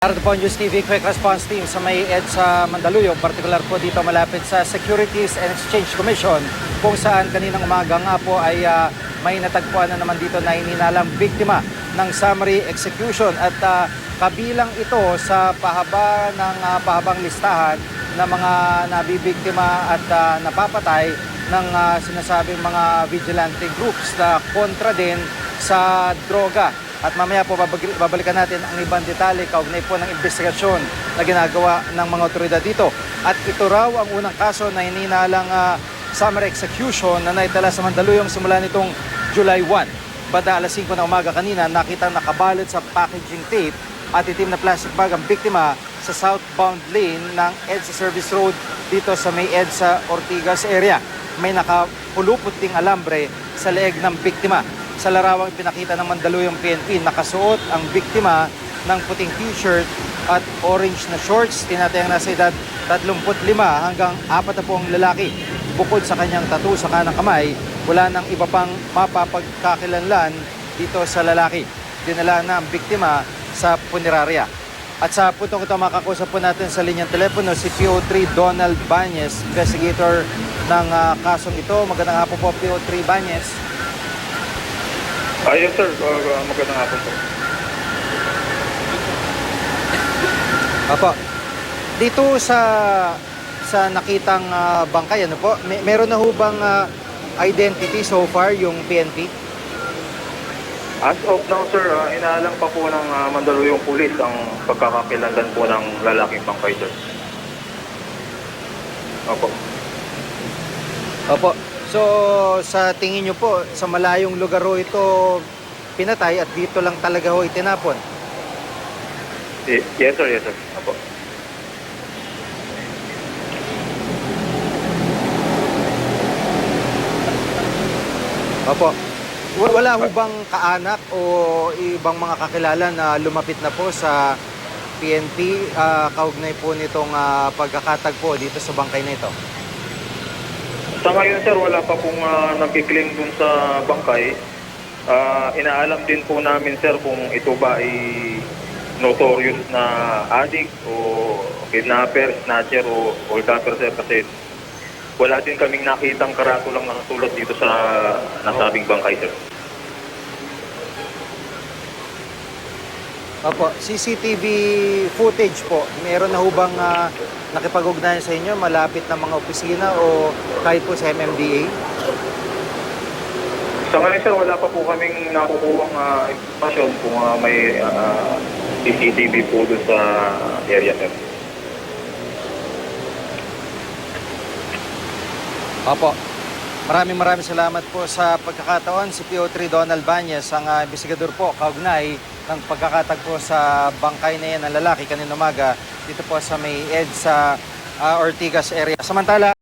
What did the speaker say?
Narito po ang News TV Quick Response Team sa may EDSA Mandaluyong, partikular po dito malapit sa Securities and Exchange Commission, kung saan kaninang umaga nga po ay may natagpuan na naman dito na hininalang biktima ng summary execution at kabilang ito sa pahabang listahan ng mga nabibiktima at napapatay ng sinasabing mga vigilante groups na kontra din sa droga. At mamaya po babalikan natin ang ibang detalye kaugnay po ng investigasyon na ginagawa ng mga otoridad dito. At ito raw ang unang kaso na hininalang summary execution na naitala sa Mandaluyong simula nitong July 1. Banda alas 5 ng umaga kanina, nakitang nakabalot sa packaging tape at itim na plastic bag ang biktima sa southbound lane ng EDSA Service Road dito sa may EDSA Ortigas area. May nakapuluputing alambre sa leeg ng biktima. Sa larawang pinakita ng Mandaluyong PNP, nakasuot ang biktima ng puting t-shirt at orange na shorts. Tinatayang nasa edad 35 hanggang 40 lalaki. Bukod sa kanyang tattoo sa kanang kamay, wala nang iba pang mapapagkakilanlan dito sa lalaki. Dinala na ang biktima sa punerarya. At sa puntong ito, makakusap po natin sa linyang telepono si PO3 Donald Bañez, investigator ng kasong ito. Magandang hapon po, PO3 Bañez. Yes sir, magandang hapon po. Apo, dito sa nakitang bangkay, ano po, meron na ho bang identity so far yung PNP? As of now sir, inaalam pa po ng Mandaluyong Police ang pagkakakilanlan po ng lalaking bangkay sir. Opo. Opo. So, sa tingin nyo po, sa malayong lugar ho ito pinatay at dito lang talaga ho itinapon? Yes sir, yes sir. Opo. Opo. Wala ho bang kaanak o ibang mga kakilala na lumapit na po sa PNP kaugnay po nitong pagkakatagpo dito sa bangkay na ito? Sa ngayon sir, wala pa pong nagkikling dun sa bangkay. Inaalam din po namin sir kung ito ba ay notorious na addict o kidnapper, snatcher o kidnapper sir, kasi wala din kaming nakitang karatulang nakasulat dito sa nasabing bangkay sir. Opo, CCTV footage po, meron na ho bang nakipag-ugnayan sa inyo malapit na mga opisina o kahit po sa MMDA? Sa ngayon sir, wala pa po kaming nakukuhang informasyon kung may CCTV po doon sa area sir. Opo, maraming salamat po sa pagkakataon. Si PO3 Donald Bañez, ang investigador po kaugnay ng pagkakatagpo sa bangkay na yan ng lalaki kanina umaga dito po sa may EDSA Ortigas area. Samantala,